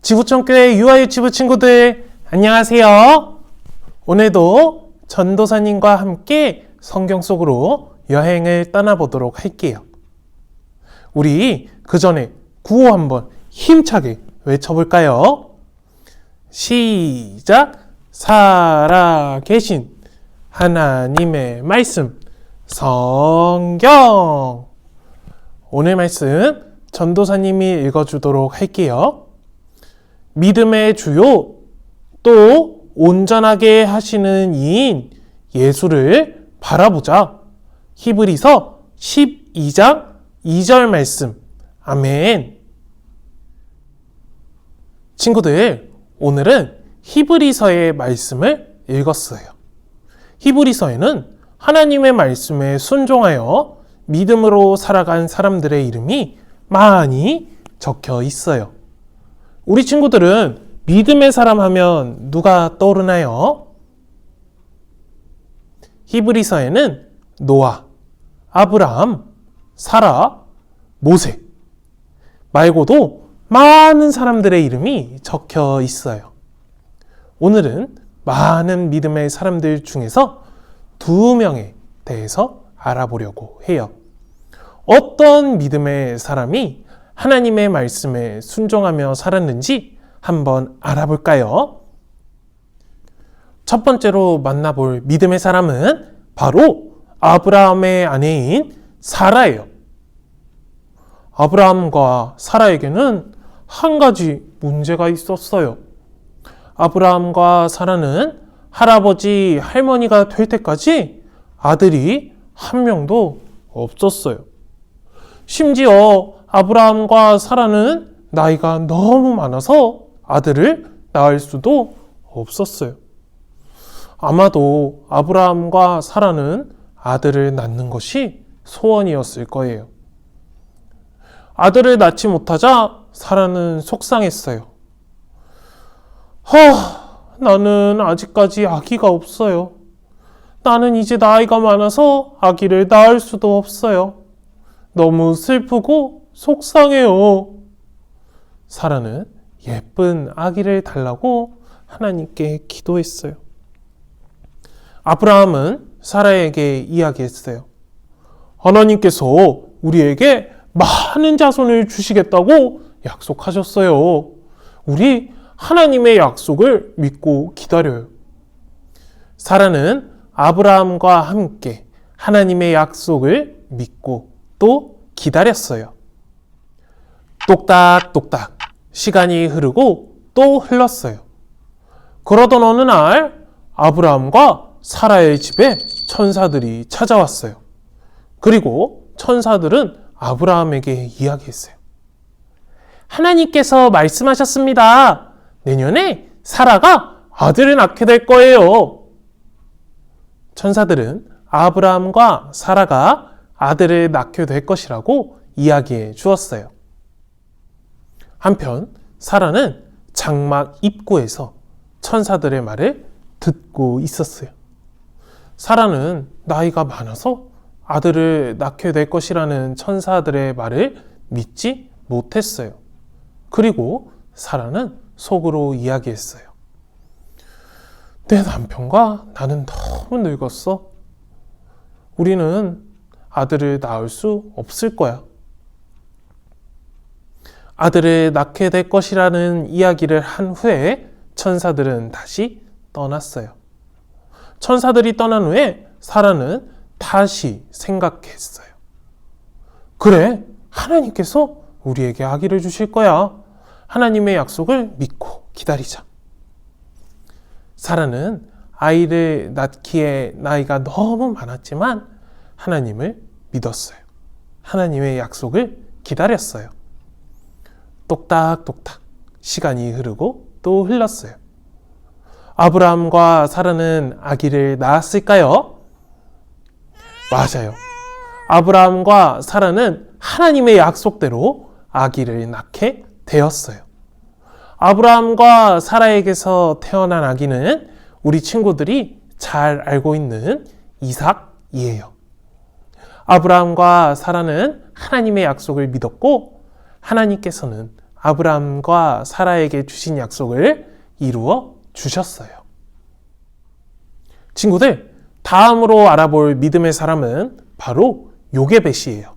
지구촌교회 유아유치부 친구들 안녕하세요. 오늘도 전도사님과 함께 성경 속으로 여행을 떠나보도록 할게요. 우리 그 전에 구호 한번 힘차게 외쳐볼까요? 시작! 살아계신 하나님의 말씀 성경. 오늘 말씀 전도사님이 읽어주도록 할게요. 믿음의 주요 또 온전하게 하시는 이인 예수를 바라보자. 히브리서 12장 2절 말씀. 아멘. 친구들, 오늘은 히브리서의 말씀을 읽었어요. 히브리서에는 하나님의 말씀에 순종하여 믿음으로 살아간 사람들의 이름이 많이 적혀 있어요. 우리 친구들은 믿음의 사람 하면 누가 떠오르나요? 히브리서에는 노아, 아브라함, 사라, 모세 말고도 많은 사람들의 이름이 적혀 있어요. 오늘은 많은 믿음의 사람들 중에서 2명에 대해서 알아보려고 해요. 어떤 믿음의 사람이 하나님의 말씀에 순종하며 살았는지 한번 알아볼까요? 첫 번째로 만나볼 믿음의 사람은 바로 아브라함의 아내인 사라예요. 아브라함과 사라에게는 한 가지 문제가 있었어요. 아브라함과 사라는 할아버지, 할머니가 될 때까지 아들이 한 명도 없었어요. 심지어 아브라함과 사라는 나이가 너무 많아서 아들을 낳을 수도 없었어요. 아마도 아브라함과 사라는 아들을 낳는 것이 소원이었을 거예요. 아들을 낳지 못하자 사라는 속상했어요. 나는 아직까지 아기가 없어요. 나는 이제 나이가 많아서 아기를 낳을 수도 없어요. 너무 슬프고 속상해요. 사라는 예쁜 아기를 달라고 하나님께 기도했어요. 아브라함은 사라에게 이야기했어요. 하나님께서 우리에게 많은 자손을 주시겠다고 약속하셨어요. 우리 하나님의 약속을 믿고 기다려요. 사라는 아브라함과 함께 하나님의 약속을 믿고 또 기다렸어요. 똑딱똑딱 시간이 흐르고 또 흘렀어요. 그러던 어느 날 아브라함과 사라의 집에 천사들이 찾아왔어요. 그리고 천사들은 아브라함에게 이야기했어요. 하나님께서 말씀하셨습니다. 내년에 사라가 아들을 낳게 될 거예요. 천사들은 아브라함과 사라가 아들을 낳게 될 것이라고 이야기해 주었어요. 한편 사라는 장막 입구에서 천사들의 말을 듣고 있었어요. 사라는 나이가 많아서 아들을 낳게 될 것이라는 천사들의 말을 믿지 못했어요. 그리고 사라는 속으로 이야기했어요. 내 남편과 나는 너무 늙었어. 우리는 아들을 낳을 수 없을 거야. 아들을 낳게 될 것이라는 이야기를 한 후에 천사들은 다시 떠났어요. 천사들이 떠난 후에 사라는 다시 생각했어요. 그래, 하나님께서 우리에게 아기를 주실 거야. 하나님의 약속을 믿고 기다리자. 사라는 아이를 낳기에 나이가 너무 많았지만 하나님을 믿었어요. 하나님의 약속을 기다렸어요. 똑딱똑딱 시간이 흐르고 또 흘렀어요. 아브라함과 사라는 아기를 낳았을까요? 맞아요. 아브라함과 사라는 하나님의 약속대로 아기를 낳게 되었어요. 아브라함과 사라에게서 태어난 아기는 우리 친구들이 잘 알고 있는 이삭이에요. 아브라함과 사라는 하나님의 약속을 믿었고 하나님께서는 아브라함과 사라에게 주신 약속을 이루어 주셨어요. 친구들, 다음으로 알아볼 믿음의 사람은 바로 요게벳이에요.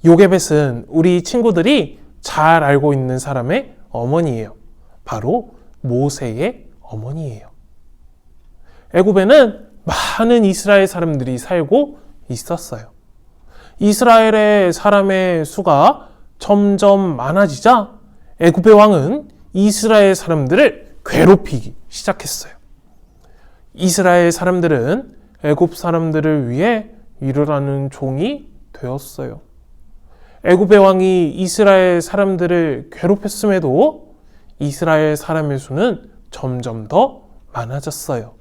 요게벳은 우리 친구들이 잘 알고 있는 사람의 어머니예요. 바로 모세의 어머니예요. 애굽에는 많은 이스라엘 사람들이 살고 있었어요. 이스라엘의 사람의 수가 점점 많아지자 애굽의 왕은 이스라엘 사람들을 괴롭히기 시작했어요. 이스라엘 사람들은 애굽 사람들을 위해 일을 하는 종이 되었어요. 애굽의 왕이 이스라엘 사람들을 괴롭혔음에도 이스라엘 사람의 수는 점점 더 많아졌어요.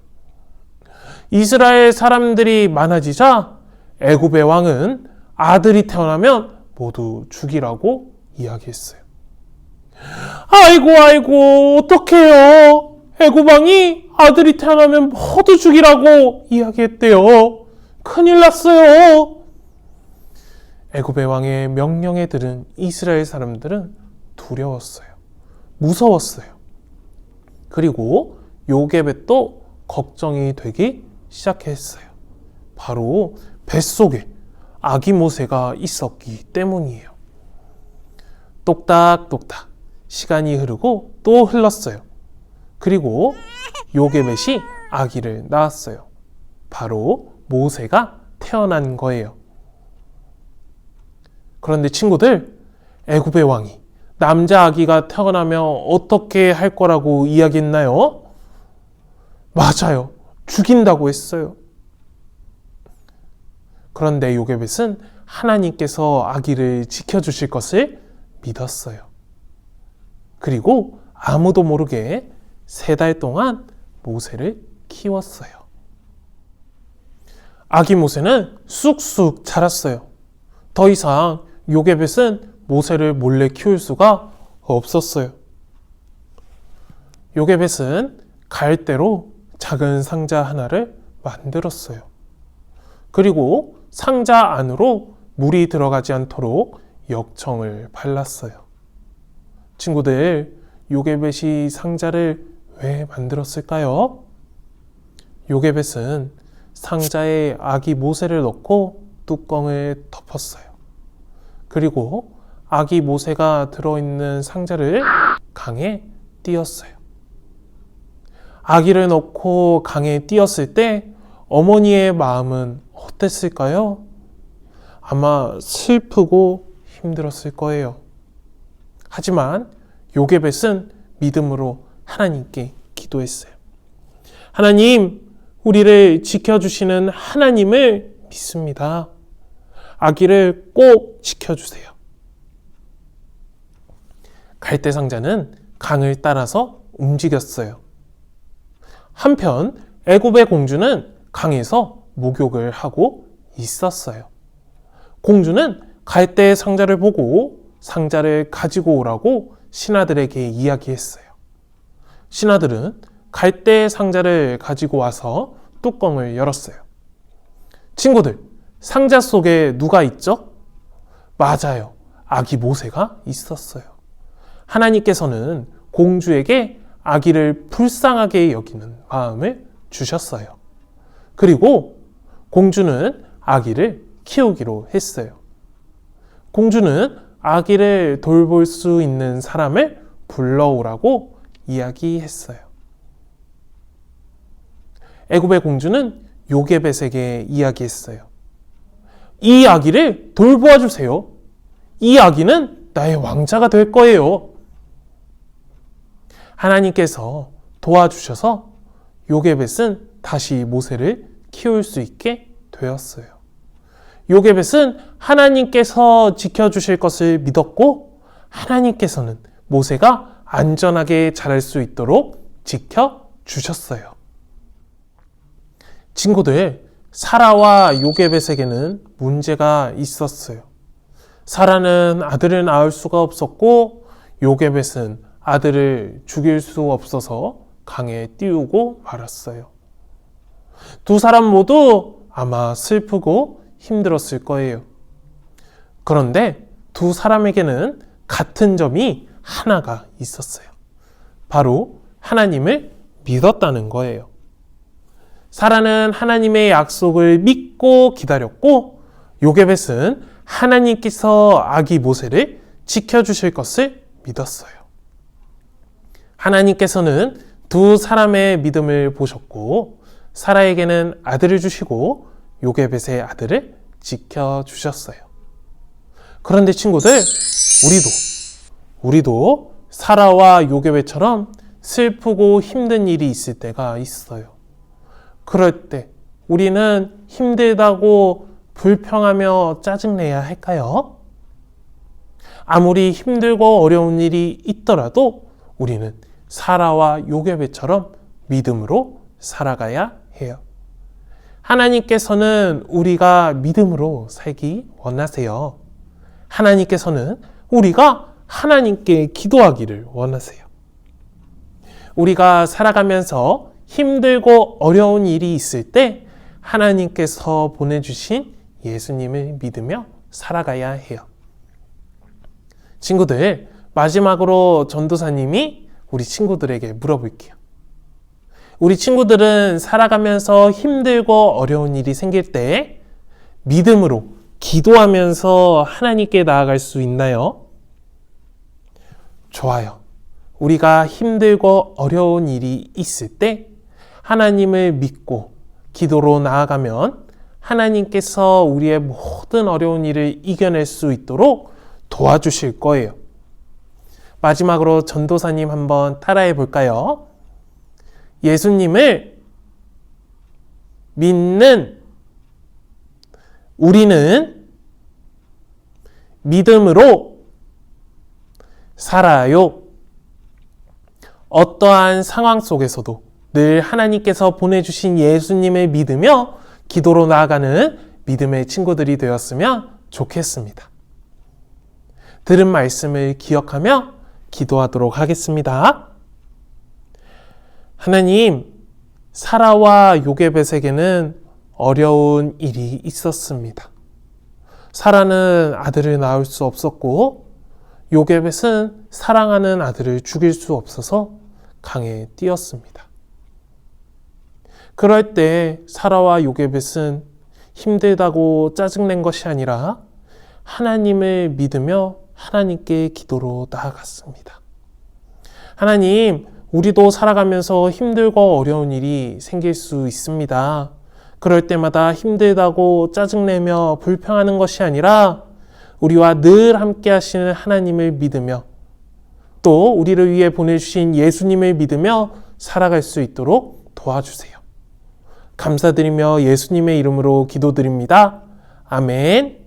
이스라엘 사람들이 많아지자 애굽의 왕은 아들이 태어나면 모두 죽이라고 이야기했어요. 아이고 어떡해요. 애굽 왕이 아들이 태어나면 모두 죽이라고 이야기했대요. 큰일 났어요. 애굽의 왕의 명령에 들은 이스라엘 사람들은 두려웠어요. 무서웠어요. 그리고 요게벳도 걱정이 되기 시작했어요. 바로 뱃속에 아기 모세가 있었기 때문이에요. 똑딱똑딱 시간이 흐르고 또 흘렀어요. 그리고 요게벳이 아기를 낳았어요. 바로 모세가 태어난 거예요. 그런데 친구들, 애굽의 왕이 남자 아기가 태어나면 어떻게 할 거라고 이야기했나요? 맞아요. 죽인다고 했어요. 그런데 요게벳은 하나님께서 아기를 지켜주실 것을 믿었어요. 그리고 아무도 모르게 3달 동안 모세를 키웠어요. 아기 모세는 쑥쑥 자랐어요. 더 이상 요게벳은 모세를 몰래 키울 수가 없었어요. 요게벳은 갈대로 작은 상자 하나를 만들었어요. 그리고 상자 안으로 물이 들어가지 않도록 역청을 발랐어요. 친구들, 요게벳이 상자를 왜 만들었을까요? 요게벳은 상자에 아기 모세를 넣고 뚜껑을 덮었어요. 그리고 아기 모세가 들어있는 상자를 강에 띄었어요. 아기를 넣고 강에 띄었을 때 어머니의 마음은 어땠을까요? 아마 슬프고 힘들었을 거예요. 하지만 요게벳은 믿음으로 하나님께 기도했어요. 하나님, 우리를 지켜주시는 하나님을 믿습니다. 아기를 꼭 지켜주세요. 갈대 상자는 강을 따라서 움직였어요. 한편 애굽의 공주는 강에서 목욕을 하고 있었어요. 공주는 갈대 상자를 보고 상자를 가지고 오라고 신하들에게 이야기했어요. 신하들은 갈대 상자를 가지고 와서 뚜껑을 열었어요. 친구들, 상자 속에 누가 있죠? 맞아요. 아기 모세가 있었어요. 하나님께서는 공주에게 아기를 불쌍하게 여기는 마음을 주셨어요. 그리고 공주는 아기를 키우기로 했어요. 공주는 아기를 돌볼 수 있는 사람을 불러오라고 이야기했어요. 애굽의 공주는 요게벳에게 이야기했어요. 이 아기를 돌보아 주세요. 이 아기는 나의 왕자가 될 거예요. 하나님께서 도와주셔서 요게벳은 다시 모세를 키울 수 있게 되었어요. 요게벳은 하나님께서 지켜주실 것을 믿었고 하나님께서는 모세가 안전하게 자랄 수 있도록 지켜주셨어요. 친구들, 사라와 요게벳에게는 문제가 있었어요. 사라는 아들을 낳을 수가 없었고 요게벳은 아들을 죽일 수 없어서 강에 띄우고 말았어요. 두 사람 모두 아마 슬프고 힘들었을 거예요. 그런데 두 사람에게는 같은 점이 하나가 있었어요. 바로 하나님을 믿었다는 거예요. 사라는 하나님의 약속을 믿고 기다렸고, 요게벳은 하나님께서 아기 모세를 지켜주실 것을 믿었어요. 하나님께서는 두 사람의 믿음을 보셨고, 사라에게는 아들을 주시고 요게벳의 아들을 지켜주셨어요. 그런데 친구들, 우리도 사라와 요게벳처럼 슬프고 힘든 일이 있을 때가 있어요. 그럴 때 우리는 힘들다고 불평하며 짜증내야 할까요? 아무리 힘들고 어려운 일이 있더라도 우리는 사라와 요게벳처럼 믿음으로 살아가야 해요. 하나님께서는 우리가 믿음으로 살기 원하세요. 하나님께서는 우리가 하나님께 기도하기를 원하세요. 우리가 살아가면서 힘들고 어려운 일이 있을 때 하나님께서 보내주신 예수님을 믿으며 살아가야 해요. 친구들, 마지막으로 전도사님이 우리 친구들에게 물어볼게요. 우리 친구들은 살아가면서 힘들고 어려운 일이 생길 때 믿음으로 기도하면서 하나님께 나아갈 수 있나요? 좋아요. 우리가 힘들고 어려운 일이 있을 때 하나님을 믿고 기도로 나아가면 하나님께서 우리의 모든 어려운 일을 이겨낼 수 있도록 도와주실 거예요. 마지막으로 전도사님 한번 따라해 볼까요? 예수님을 믿는 우리는 믿음으로 살아요. 어떠한 상황 속에서도 늘 하나님께서 보내주신 예수님을 믿으며 기도로 나아가는 믿음의 친구들이 되었으면 좋겠습니다. 들은 말씀을 기억하며 기도하도록 하겠습니다. 하나님, 사라와 요게벳에게는 어려운 일이 있었습니다. 사라는 아들을 낳을 수 없었고 요게벳은 사랑하는 아들을 죽일 수 없어서 강에 뛰었습니다. 그럴 때 사라와 요게벳은 힘들다고 짜증낸 것이 아니라 하나님을 믿으며 하나님께 기도로 나아갔습니다. 하나님, 우리도 살아가면서 힘들고 어려운 일이 생길 수 있습니다. 그럴 때마다 힘들다고 짜증내며 불평하는 것이 아니라 우리와 늘 함께 하시는 하나님을 믿으며 또 우리를 위해 보내주신 예수님을 믿으며 살아갈 수 있도록 도와주세요. 감사드리며 예수님의 이름으로 기도드립니다. 아멘.